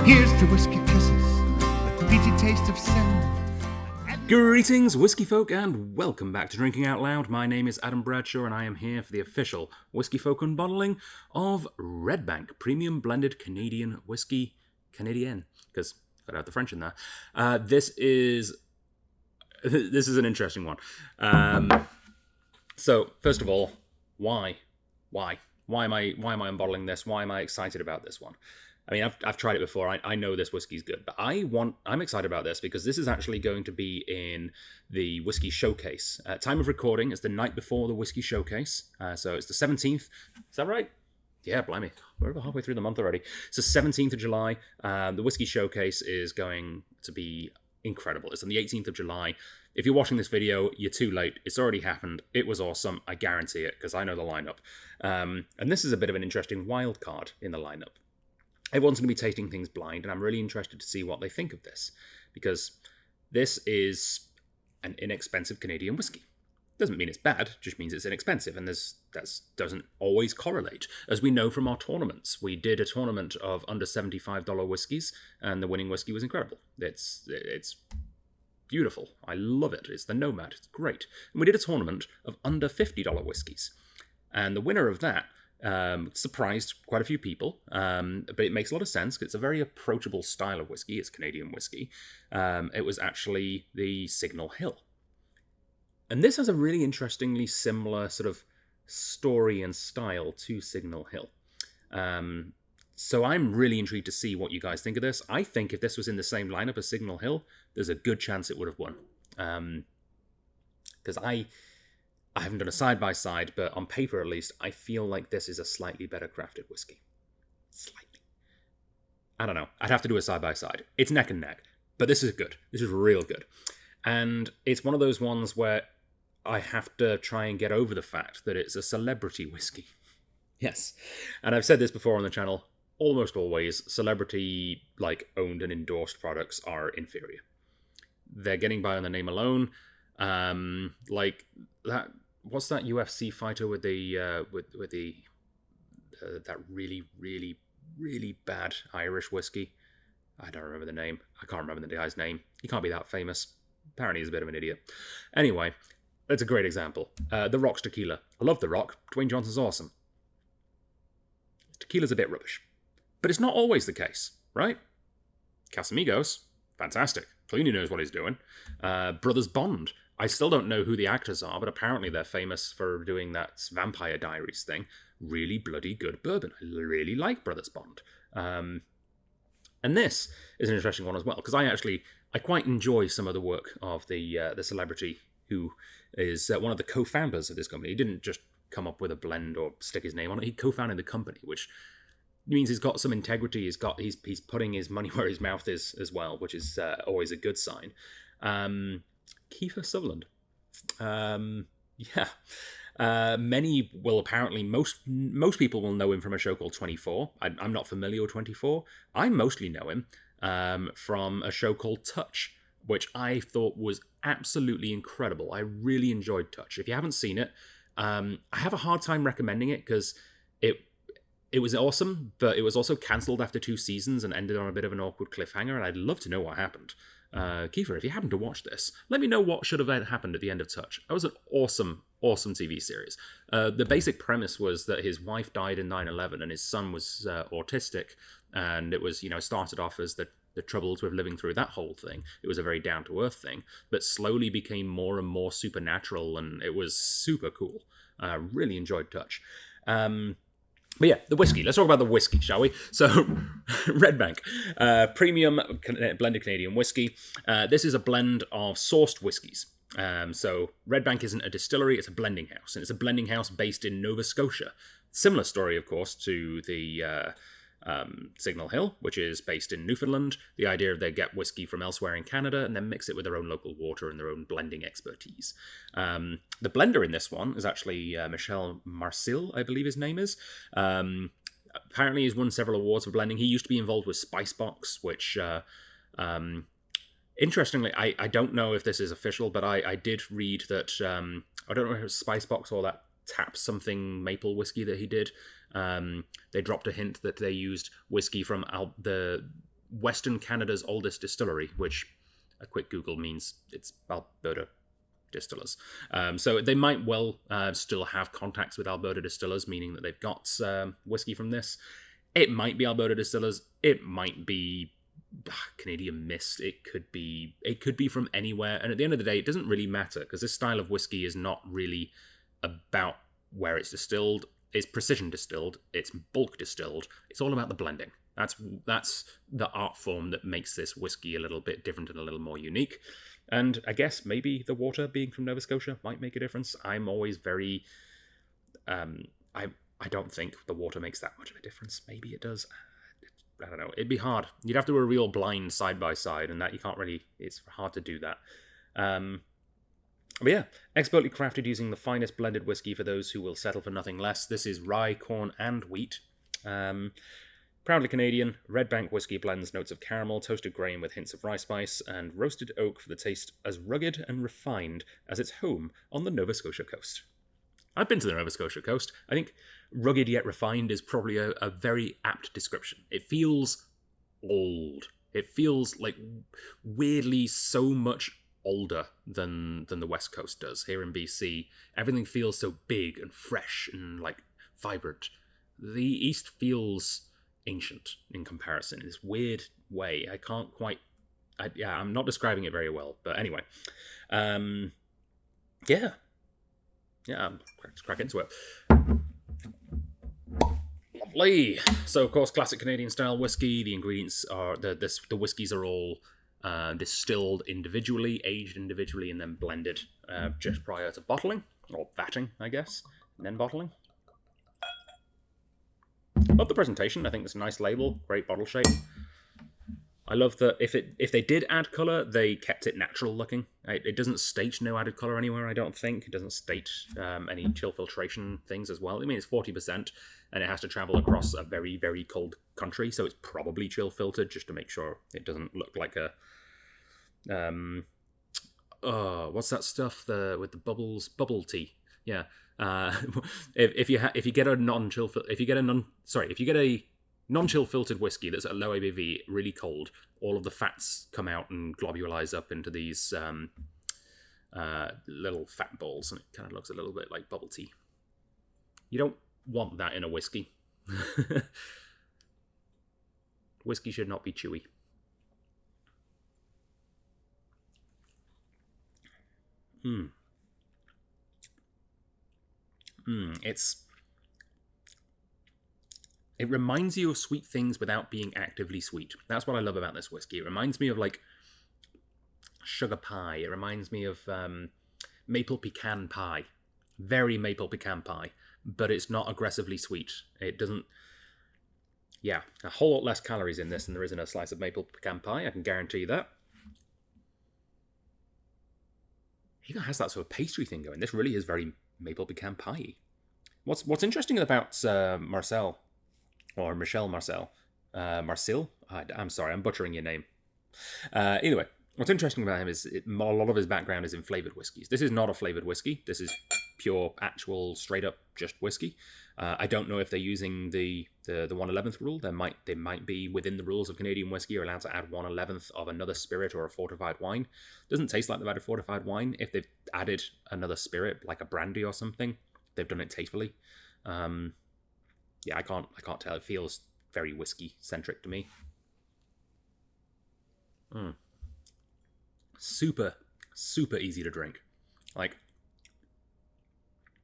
Here's to whiskey kisses, the peaty taste of sin. Greetings, whiskey folk, and welcome back to Drinking Out Loud. My name is Adam Bradshaw, and I am here for the official Whiskey Folk Unbottling of Red Bank Premium Blended Canadian Whiskey Canadian, because I got out the French in there. This is an interesting one. So first of all, why am I unbottling this? Why am I excited about this one? I mean, I've tried it before. I know this whiskey's good, but I'm excited about this because this is actually going to be in the Whisky Showcase. Time of recording is the night before the Whisky Showcase, so it's the 17th. Is that right? Yeah, blimey, we're over halfway through the month already. It's the 17th of July. The Whisky Showcase is going to be incredible. It's on the 18th of July. If you're watching this video, you're too late. It's already happened. It was awesome. I guarantee it because I know the lineup. And this is a bit of an interesting wild card in the lineup. Everyone's going to be tasting things blind, and I'm really interested to see what they think of this, because this is an inexpensive Canadian whiskey. Doesn't mean it's bad, just means it's inexpensive, and that doesn't always correlate. As we know from our tournaments, we did a tournament of under $75 whiskies, and the winning whiskey was incredible. It's beautiful. I love it. It's the Nomad. It's great. And we did a tournament of under $50 whiskies, and the winner of that surprised quite a few people, but it makes a lot of sense because it's a very approachable style of whiskey. It's Canadian whiskey. It was actually the Signal Hill. And this has a really interestingly similar sort of story and style to Signal Hill. So I'm really intrigued to see what you guys think of this. I think if this was in the same lineup as Signal Hill, there's a good chance it would have won. Because I haven't done a side-by-side, but on paper at least, I feel like this is a slightly better crafted whiskey. Slightly. I don't know. I'd have to do a side-by-side. It's neck and neck, but this is good. This is real good. And it's one of those ones where I have to try and get over the fact that it's a celebrity whiskey. Yes. And I've said this before on the channel, almost always, celebrity-owned and endorsed products are inferior. They're getting by on the name alone. Like that... What's that UFC fighter with the that really, really, really bad Irish whiskey? I don't remember the name. I can't remember the guy's name. He can't be that famous. Apparently he's a bit of an idiot. Anyway, that's a great example. The Rock's tequila. I love The Rock. Dwayne Johnson's awesome. Tequila's a bit rubbish. But it's not always the case, right? Casamigos, fantastic. Clearly knows what he's doing. Brothers Bond. I still don't know who the actors are, but apparently they're famous for doing that Vampire Diaries thing. Really bloody good bourbon. I really like Brothers Bond. And this is an interesting one as well, because I quite enjoy some of the work of the celebrity who is one of the co-founders of this company. He didn't just come up with a blend or stick his name on it. He co-founded the company, which means he's got some integrity. He's putting his money where his mouth is as well, which is always a good sign. Kiefer Sutherland. Many will apparently, most people will know him from a show called 24. I'm not familiar with 24. I mostly know him from a show called Touch, which I thought was absolutely incredible. I really enjoyed Touch. If you haven't seen it, I have a hard time recommending it because it was awesome, but it was also cancelled after 2 seasons and ended on a bit of an awkward cliffhanger, and I'd love to know what happened. Kiefer, if you happen to watch this, let me know what should have happened at the end of Touch. That was an awesome, awesome TV series. The basic premise was that his wife died in 9/11 and his son was autistic, and it was, started off as the troubles with living through that whole thing. It was a very down-to-earth thing, but slowly became more and more supernatural, and it was super cool. Really enjoyed Touch. But yeah, the whiskey. Let's talk about the whiskey, shall we? So, Red Bank, premium blended Canadian whiskey. This is a blend of sourced whiskies. So, Red Bank isn't a distillery, it's a blending house. And it's a blending house based in Nova Scotia. Similar story, of course, to the Signal Hill, which is based in Newfoundland. The idea of they get whiskey from elsewhere in Canada and then mix it with their own local water and their own blending expertise. The blender in this one is actually Michel Marcil, I believe his name is. Apparently he's won several awards for blending. He used to be involved with Spicebox, which interestingly, I don't know if this is official, but I did read that, I don't know if it was Spicebox or that Tap Something maple whiskey that he did. They dropped a hint that they used whiskey from Western Canada's oldest distillery, which a quick Google means it's Alberta distillers. So they might well still have contacts with Alberta distillers, meaning that they've got whiskey from this. It might be Alberta distillers. It might be Canadian Mist. It could be from anywhere. And at the end of the day, it doesn't really matter, because this style of whiskey is not really about where it's distilled. It's precision distilled. It's bulk distilled. It's all about the blending. That's the art form that makes this whiskey a little bit different and a little more unique. And I guess maybe the water being from Nova Scotia might make a difference. I'm always very... I don't think the water makes that much of a difference. Maybe it does. I don't know. It'd be hard. You'd have to do a real blind side by side, and that you can't really... It's hard to do that. But yeah, expertly crafted using the finest blended whiskey for those who will settle for nothing less. This is rye, corn, and wheat. Proudly Canadian, Red Bank whiskey blends notes of caramel, toasted grain with hints of rye spice, and roasted oak for the taste as rugged and refined as its home on the Nova Scotia coast. I've been to the Nova Scotia coast. I think rugged yet refined is probably a very apt description. It feels old. It feels like weirdly so much older than the West Coast does. Here in BC, everything feels so big and fresh and like vibrant. The East feels ancient in comparison in this weird way. I can't quite... I'm not describing it very well, but anyway. Yeah, let's crack into it. Lovely. So, of course, classic Canadian style whiskey. The ingredients are... The whiskeys are all distilled individually, aged individually, and then blended just prior to bottling, or vatting, I guess, and then bottling. Love the presentation. I think it's a nice label, great bottle shape. I love that if they did add colour, they kept it natural looking. It doesn't state no added colour anywhere, I don't think. It doesn't state any chill filtration things as well. I mean, it's 40%, and it has to travel across a very, very cold country, so it's probably chill filtered just to make sure it doesn't look like a... what's that stuff with the bubbles? Bubble tea. Yeah. If you get a non-chill filtered whiskey that's at low ABV, really cold, all of the fats come out and globulize up into these little fat balls, and it kind of looks a little bit like bubble tea. You don't want that in a whiskey. Whiskey should not be chewy. It reminds you of sweet things without being actively sweet. That's what I love about this whiskey. It reminds me of like sugar pie. It reminds me of maple pecan pie. Very maple pecan pie, but it's not aggressively sweet. It doesn't... Yeah, a whole lot less calories in this than there is in a slice of maple pecan pie. I can guarantee you that. It even has that sort of pastry thing going. This really is very maple pecan pie. What's interesting about Marcel, or Michel Marcel, Marcel? I'm sorry, I'm butchering your name. Anyway, what's interesting about him is a lot of his background is in flavoured whiskies. This is not a flavoured whiskey. This is pure, actual, straight up, just whiskey. I don't know if they're using the 1/11th rule. They might be within the rules of Canadian whiskey. You're allowed to add 1/11th of another spirit or a fortified wine. Doesn't taste like they've added fortified wine. If they've added another spirit, like a brandy or something, they've done it tastefully. Yeah, I can't tell. It feels very whiskey centric to me. Super, super easy to drink. Like,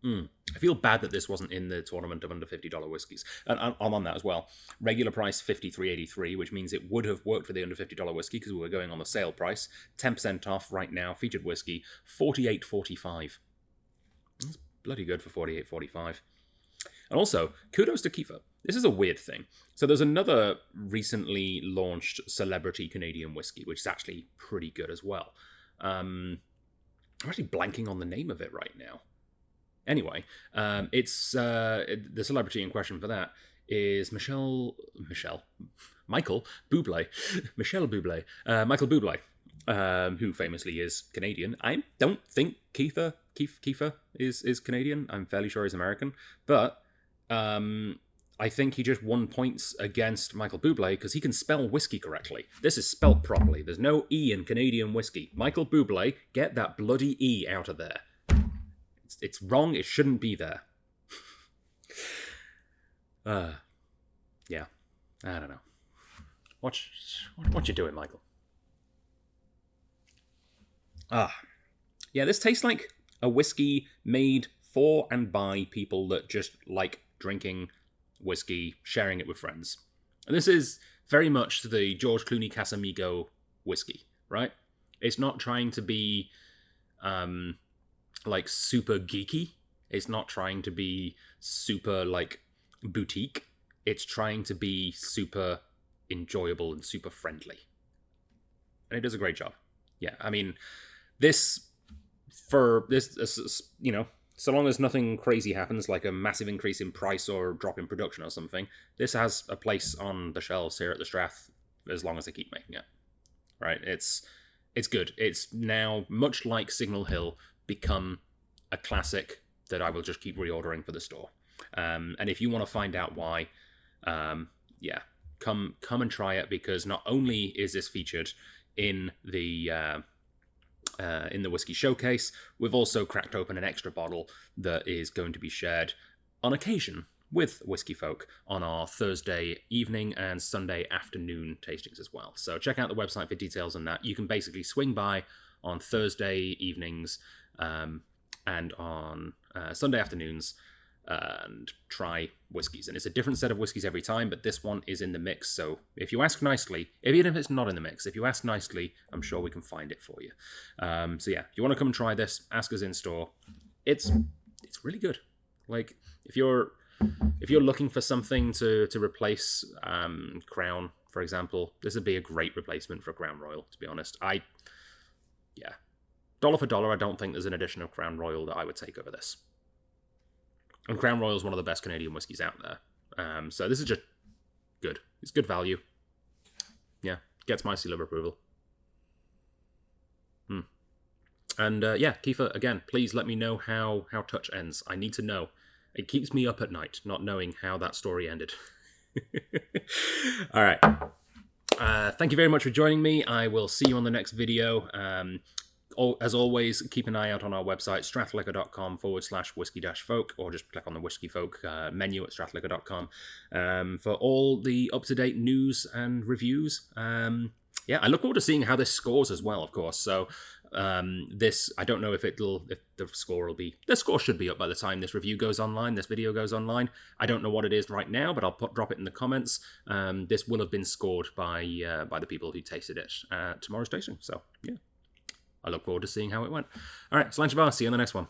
I feel bad that this wasn't in the tournament of under $50 whiskies. And I'm on that as well. Regular price $53.83, which means it would have worked for the under $50 whiskey because we were going on the sale price. 10% off right now. Featured whiskey, $48.45. That's bloody good for $48.45. And also, kudos to Kiefer. This is a weird thing. So there's another recently launched celebrity Canadian whiskey, which is actually pretty good as well. I'm actually blanking on the name of it right now. Anyway, it's the celebrity in question for that is Michael Bublé. Michel Bublé. Michael Bublé, who famously is Canadian. I don't think Kiefer is Canadian. I'm fairly sure he's American. But I think he just won points against Michael Bublé because he can spell whiskey correctly. This is spelt properly. There's no E in Canadian whiskey. Michael Bublé, get that bloody E out of there. It's wrong. It shouldn't be there. Yeah. I don't know. What you doing, Michael? Yeah, this tastes like a whiskey made for and by people that just like drinking whiskey, sharing it with friends. And this is very much the George Clooney Casamigo whiskey, right? It's not trying to be like super geeky. It's not trying to be super like boutique. It's trying to be super enjoyable and super friendly. And it does a great job. Yeah, I mean, you know, so long as nothing crazy happens, like a massive increase in price or drop in production or something, this has a place on the shelves here at the Strath as long as they keep making it. Right? It's good. It's now, much like Signal Hill, become a classic that I will just keep reordering for the store. And if you want to find out why, yeah, come and try it, because not only is this featured in the Whisky Showcase, we've also cracked open an extra bottle that is going to be shared on occasion with Whisky Folk on our Thursday evening and Sunday afternoon tastings as well. So check out the website for details on that. You can basically swing by on Thursday evenings and on Sunday afternoons and try whiskies. And it's a different set of whiskies every time, but this one is in the mix. So if you ask nicely, even if it's not in the mix, if you ask nicely, I'm sure we can find it for you. So yeah, if you want to come and try this, ask us in store. It's really good. Like, if you're looking for something to replace Crown, for example, this would be a great replacement for Crown Royal, to be honest. Yeah. Dollar for dollar, I don't think there's an edition of Crown Royal that I would take over this. And Crown Royal is one of the best Canadian whiskies out there. So this is just good. It's good value. Yeah, gets my seal of approval. And yeah, Kiefer, again, please let me know how Touch ends. I need to know. It keeps me up at night, not knowing how that story ended. All right. Thank you very much for joining me. I will see you on the next video. As always, keep an eye out on our website, strathliquor.com/whiskey-folk, or just click on the Whisky Folk menu at strathliquor.com for all the up-to-date news and reviews. Yeah, I look forward to seeing how this scores as well, of course. So this, I don't know if the score should be up by the time this review goes online, this video goes online. I don't know what it is right now, but I'll drop it in the comments. This will have been scored by the people who tasted it at tomorrow's tasting. So yeah. I look forward to seeing how it went. All right, Slanch Bar, see you on the next one.